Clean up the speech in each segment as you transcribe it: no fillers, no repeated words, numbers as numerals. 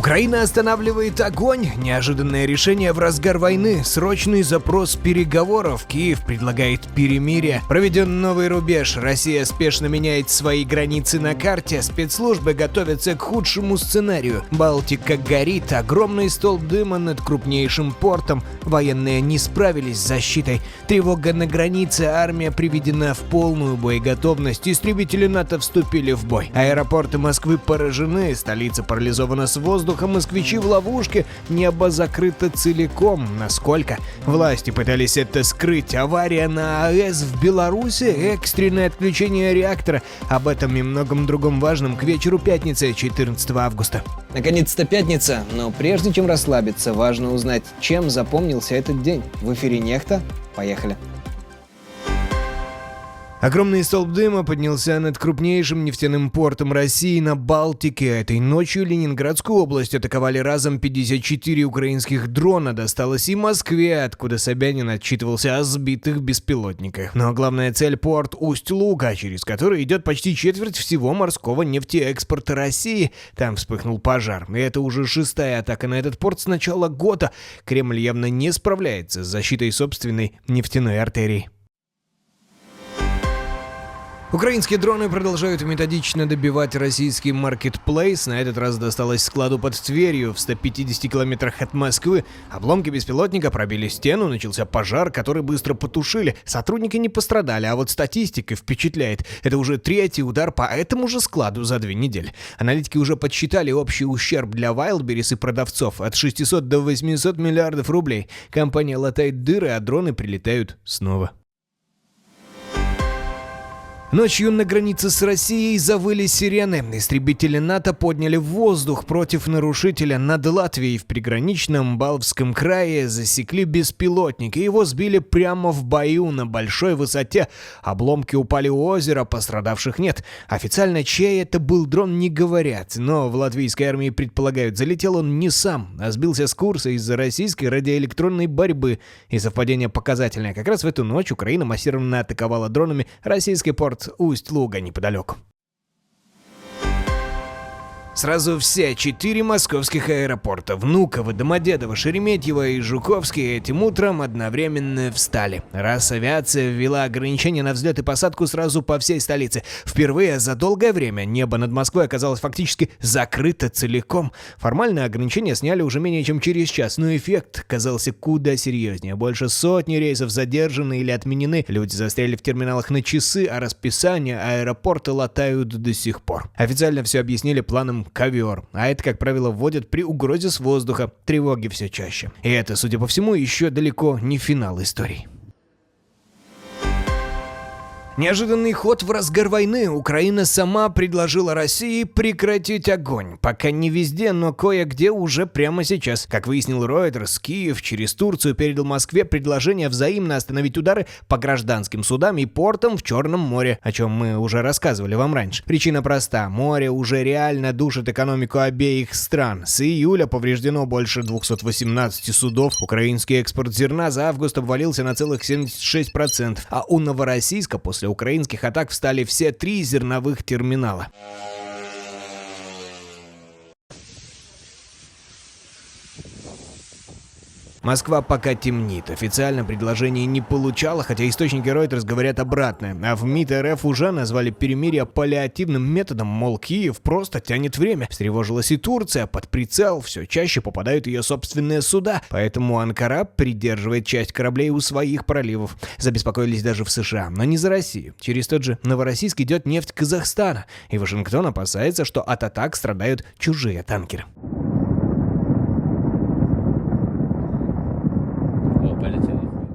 Украина останавливает огонь. Неожиданное решение в разгар войны. Срочный запрос переговоров. Киев предлагает перемирие. Проведен новый рубеж. Россия спешно меняет свои границы на карте. Спецслужбы готовятся к худшему сценарию. Балтика горит. Огромный столб дыма над крупнейшим портом. Военные не справились с защитой. Тревога на границе. Армия приведена в полную боеготовность. Истребители НАТО вступили в бой. Аэропорты Москвы поражены. Столица парализована с воздуха. Москвичи в ловушке, небо закрыто целиком. Насколько? Власти пытались это скрыть. Авария на АЭС в Беларуси, экстренное отключение реактора. Об этом и многом другом важном к вечеру пятницы, 14 августа. Наконец-то пятница, но прежде чем расслабиться, важно узнать, чем запомнился этот день. В эфире Нехта. Поехали. Огромный столб дыма поднялся над крупнейшим нефтяным портом России на Балтике. Этой ночью Ленинградскую область атаковали разом 54 украинских дрона. Досталось и Москве, откуда Собянин отчитывался о сбитых беспилотниках. Но главная цель — порт Усть-Луга, через который идет почти четверть всего морского нефтеэкспорта России. Там вспыхнул пожар. И это уже 6-я атака на этот порт с начала года. Кремль явно не справляется с защитой собственной нефтяной артерии. Украинские дроны продолжают методично добивать российский маркетплейс. На этот раз досталось складу под Тверью в 150 километрах от Москвы. Обломки беспилотника пробили стену, начался пожар, который быстро потушили. Сотрудники не пострадали, а вот статистика впечатляет. Это уже 3-й удар по этому же складу за 2 недели. Аналитики уже подсчитали общий ущерб для Wildberries и продавцов от 600 до 800 миллиардов рублей. Компания латает дыры, а дроны прилетают снова. Ночью на границе с Россией завыли сирены. Истребители НАТО подняли в воздух против нарушителя над Латвией в приграничном Балвском крае. Засекли беспилотник, и его сбили прямо в бою на большой высоте. Обломки упали у озера, пострадавших нет. Официально, чей это был дрон, не говорят, но в латвийской армии предполагают, залетел он не сам, а сбился с курса из-за российской радиоэлектронной борьбы. И совпадение показательное. Как раз в эту ночь Украина массированно атаковала дронами российский порт Усть-Луга неподалеку. Сразу все 4 московских аэропорта — Внуково, Домодедово, Шереметьево и Жуковский — этим утром одновременно встали. Раз авиация ввела ограничения на взлет и посадку сразу по всей столице. Впервые за долгое время небо над Москвой оказалось фактически закрыто целиком. Формально ограничения сняли уже менее чем через час, но эффект казался куда серьезнее. Больше сотни рейсов задержаны или отменены. Люди застряли в терминалах на часы, а расписание аэропорта латают до сих пор. Официально все объяснили планом ковер, а это, как правило, вводят при угрозе с воздуха. Тревоги все чаще. И это, судя по всему, еще далеко не финал истории. Неожиданный ход в разгар войны. Украина сама предложила России прекратить огонь. Пока не везде, но кое-где уже прямо сейчас. Как выяснил Reuters, Киев через Турцию передал Москве предложение взаимно остановить удары по гражданским судам и портам в Черном море, о чем мы уже рассказывали вам раньше. Причина проста. Море уже реально душит экономику обеих стран. С июля повреждено больше 218 судов. Украинский экспорт зерна за август обвалился на целых 76%. А у Новороссийска после украинских атак встали все 3 зерновых терминала. Москва пока темнит. Официально предложение не получала, хотя источники Reuters говорят обратное. А в МИД РФ уже назвали перемирие паллиативным методом, мол, Киев просто тянет время. Встревожилась и Турция. Под прицел все чаще попадают ее собственные суда. Поэтому Анкара придерживает часть кораблей у своих проливов. Забеспокоились даже в США, но не за Россию. Через тот же Новороссийск идет нефть Казахстана. И Вашингтон опасается, что от атак страдают чужие танкеры.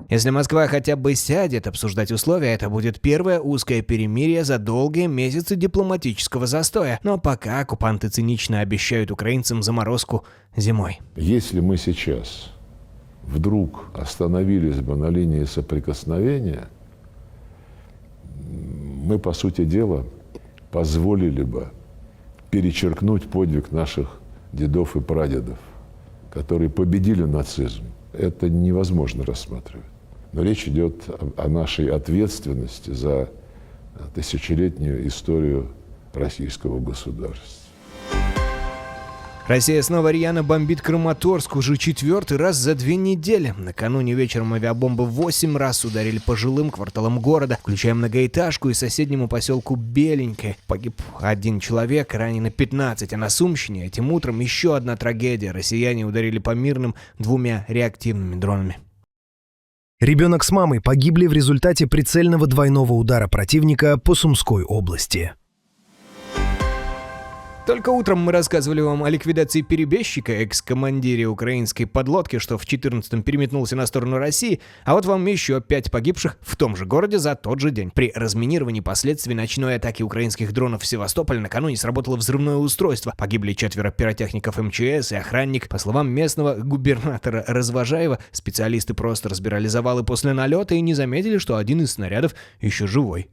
Если Москва хотя бы сядет обсуждать условия, это будет первое узкое перемирие за долгие месяцы дипломатического застоя. Но пока оккупанты цинично обещают украинцам заморозку зимой. Если мы сейчас вдруг остановились бы на линии соприкосновения, мы, по сути дела, позволили бы перечеркнуть подвиг наших дедов и прадедов, которые победили нацизм. Это невозможно рассматривать. Но речь идет о нашей ответственности за тысячелетнюю историю российского государства. Россия снова рьяно бомбит Краматорск уже 4-й раз за 2 недели. Накануне вечером авиабомбы 8 раз ударили по жилым кварталам города, включая многоэтажку и соседнему поселку Беленькое. Погиб 1 человек, ранено 15, а на Сумщине этим утром еще одна трагедия. Россияне ударили по мирным 2 реактивными дронами. Ребенок с мамой погибли в результате прицельного двойного удара противника по Сумской области. Только утром мы рассказывали вам о ликвидации перебежчика, экс-командире украинской подлодки, что в 14-м переметнулся на сторону России, а вот вам еще 5 погибших в том же городе за тот же день. При разминировании последствий ночной атаки украинских дронов в Севастополе накануне сработало взрывное устройство. Погибли 4 пиротехников МЧС и охранник. По словам местного губернатора Развожаева, специалисты просто разбирали завалы после налета и не заметили, что один из снарядов еще живой.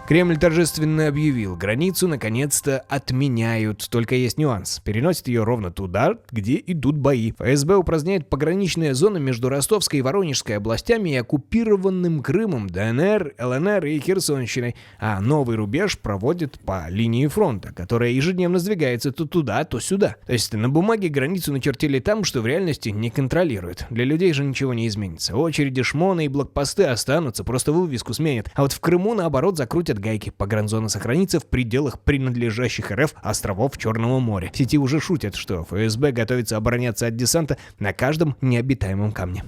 Кремль торжественно объявил, границу наконец-то отменяют, только есть нюанс. Переносят ее ровно туда, где идут бои. ФСБ упраздняет пограничные зоны между Ростовской и Воронежской областями и оккупированным Крымом, ДНР, ЛНР и Херсонщиной. А новый рубеж проводят по линии фронта, которая ежедневно сдвигается то туда, то сюда. То есть на бумаге границу начертили там, что в реальности не контролируют. Для людей же ничего не изменится. Очереди, шмоны и блокпосты останутся, просто вывеску сменят. А вот в Крыму, наоборот, закрутят гайки. Погранзона сохранится в пределах принадлежащих РФ островов Черного моря. В сети уже шутят, что ФСБ готовится обороняться от десанта на каждом необитаемом камне.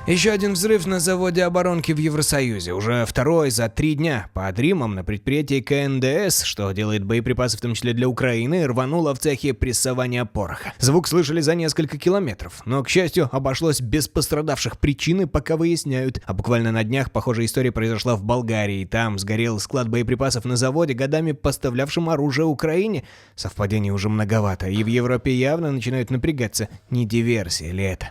Еще один взрыв на заводе оборонки в Евросоюзе. Уже 2-й за 3 дня. Под Римом на предприятии КНДС, что делает боеприпасы в том числе для Украины, рвануло в цехе прессования пороха. Звук слышали за несколько километров. Но, к счастью, обошлось без пострадавших. Причины пока выясняют. А буквально на днях похожая история произошла в Болгарии. Там сгорел склад боеприпасов на заводе, годами поставлявшим оружие Украине. Совпадений уже многовато. И в Европе явно начинают напрягаться. Не диверсия ли это?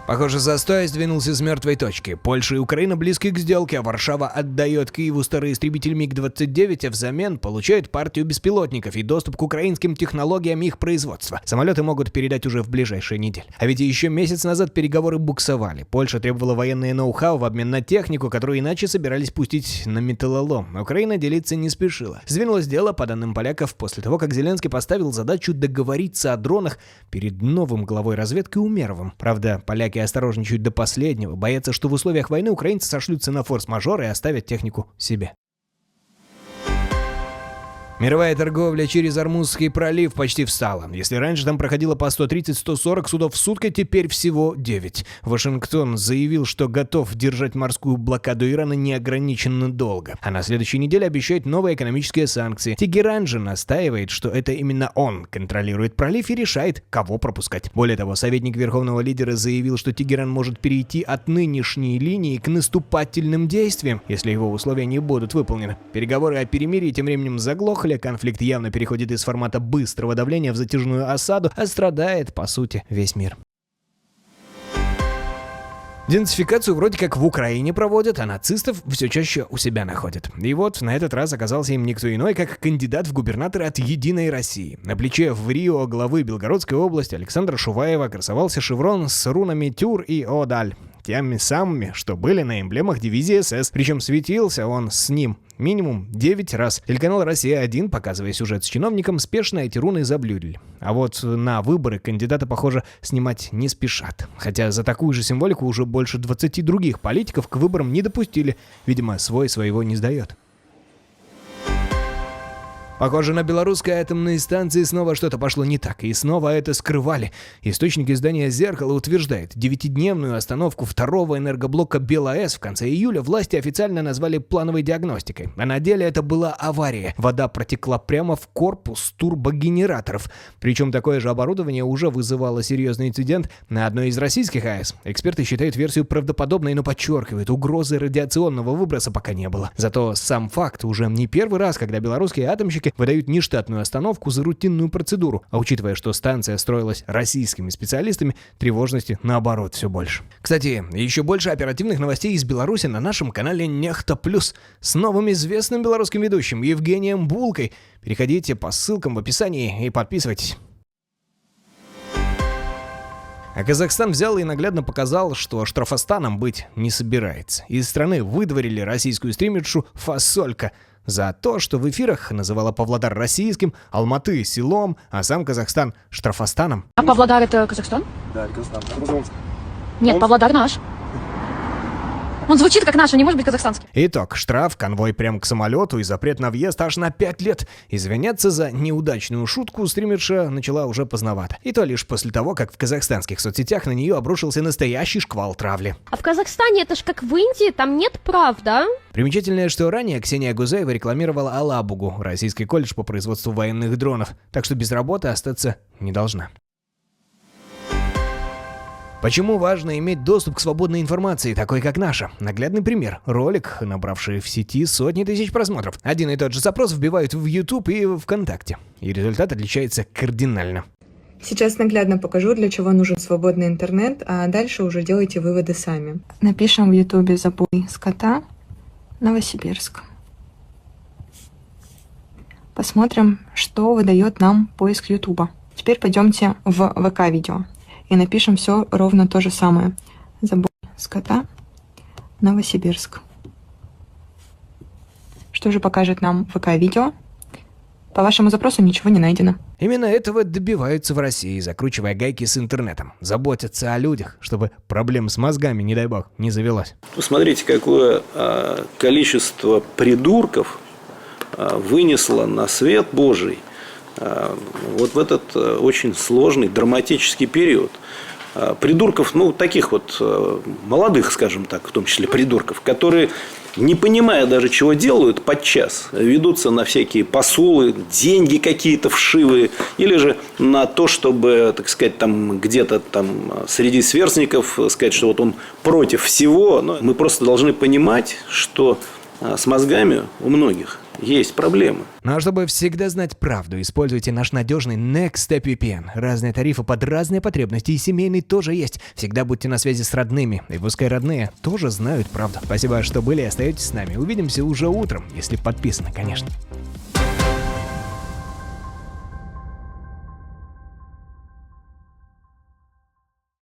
Похоже, застой сдвинулся с мертвой точки. Польша и Украина близки к сделке, а Варшава отдает Киеву старый истребитель МиГ-29, а взамен получает партию беспилотников и доступ к украинским технологиям их производства. Самолеты могут передать уже в ближайшие недели. А ведь еще месяц назад переговоры буксовали. Польша требовала военное ноу-хау в обмен на технику, которую иначе собирались пустить на металлолом. Украина делиться не спешила. Сдвинулось дело, по данным поляков, после того, как Зеленский поставил задачу договориться о дронах перед новым главой разведки Умеровым. Правда, поляки осторожничают до последнего, боятся, что в условиях войны украинцы сошлются на форс-мажор и оставят технику себе. Мировая торговля через Ормузский пролив почти встала. Если раньше там проходило по 130-140 судов в сутки, теперь всего 9. Вашингтон заявил, что готов держать морскую блокаду Ирана неограниченно долго. А на следующей неделе обещает новые экономические санкции. Тегеран же настаивает, что это именно он контролирует пролив и решает, кого пропускать. Более того, советник верховного лидера заявил, что Тегеран может перейти от нынешней линии к наступательным действиям, если его условия не будут выполнены. Переговоры о перемирии тем временем заглохли. Конфликт явно переходит из формата быстрого давления в затяжную осаду, а страдает, по сути, весь мир. Денацификацию вроде как в Украине проводят, а нацистов все чаще у себя находят. И вот на этот раз оказался им никто иной, как кандидат в губернаторы от «Единой России». На плече в Рио главы Белгородской области Александра Шуваева красовался шеврон с рунами «Тюр» и «Одаль», теми самыми, что были на эмблемах дивизии СС. Причем светился он с ним минимум 9 раз. Телеканал «Россия-1», показывая сюжет с чиновником, спешно эти руны заблюрили. А вот на выборы кандидата, похоже, снимать не спешат. Хотя за такую же символику уже больше 20 других политиков к выборам не допустили. Видимо, свой своего не сдает. Похоже, на белорусской атомной станции снова что-то пошло не так, и снова это скрывали. Источник издания «Зеркало» утверждает, 9-дневную остановку второго энергоблока БелАЭС в конце июля власти официально назвали плановой диагностикой. А на деле это была авария. Вода протекла прямо в корпус турбогенераторов. Причем такое же оборудование уже вызывало серьезный инцидент на одной из российских АЭС. Эксперты считают версию правдоподобной, но подчеркивают, угрозы радиационного выброса пока не было. Зато сам факт уже не первый раз, когда белорусские атомщики выдают нештатную остановку за рутинную процедуру, а учитывая, что станция строилась российскими специалистами, тревожности наоборот все больше. Кстати, еще больше оперативных новостей из Беларуси на нашем канале Нехта Плюс с новым известным белорусским ведущим Евгением Булкой. Переходите по ссылкам в описании и подписывайтесь. А Казахстан взял и наглядно показал, что штрафостаном быть не собирается. Из страны выдворили российскую стримершу Фасолька за то, что в эфирах называла Павлодар российским, Алматы селом, а сам Казахстан штрафостаном. А Павлодар это Казахстан? Да, это Казахстан. Нет, Павлодар наш. Он звучит как наш, он не может быть казахстанским. Итог: штраф, конвой прямо к самолету и запрет на въезд аж на 5 лет. Извиняться за неудачную шутку стримерша начала уже поздновато. И то лишь после того, как в казахстанских соцсетях на нее обрушился настоящий шквал травли. А в Казахстане это ж как в Индии, там нет прав, да? Примечательно, что ранее Ксения Гузаева рекламировала Алабугу, российский колледж по производству военных дронов, так что без работы остаться не должна. Почему важно иметь доступ к свободной информации, такой как наша? Наглядный пример. Ролик, набравший в сети сотни тысяч просмотров. Один и тот же запрос вбивают в YouTube и ВКонтакте. И результат отличается кардинально. Сейчас наглядно покажу, для чего нужен свободный интернет, а дальше уже делайте выводы сами. Напишем в YouTube «Забой скота, Новосибирск». Посмотрим, что выдает нам поиск YouTube. Теперь пойдемте в ВК-видео. И напишем все ровно то же самое. Забой скота, Новосибирск. Что же покажет нам ВК-видео? По вашему запросу ничего не найдено. Именно этого добиваются в России, закручивая гайки с интернетом. Заботятся о людях, чтобы проблем с мозгами, не дай бог, не завелось. Посмотрите, какое количество придурков вынесло на свет Божий вот в этот очень сложный, драматический период. Придурков, таких вот молодых, скажем так, в том числе придурков, которые, не понимая даже, чего делают, подчас ведутся на всякие посулы, деньги какие-то вшивые, или же на то, чтобы, так сказать, там где-то там среди сверстников сказать, что вот он против всего. Но мы просто должны понимать, что с мозгами у многих есть проблемы. Ну а чтобы всегда знать правду, используйте наш надежный Nextstep VPN. Разные тарифы под разные потребности, и семейный тоже есть. Всегда будьте на связи с родными, и пускай родные тоже знают правду. Спасибо, что были и остаетесь с нами. Увидимся уже утром, если подписаны, конечно.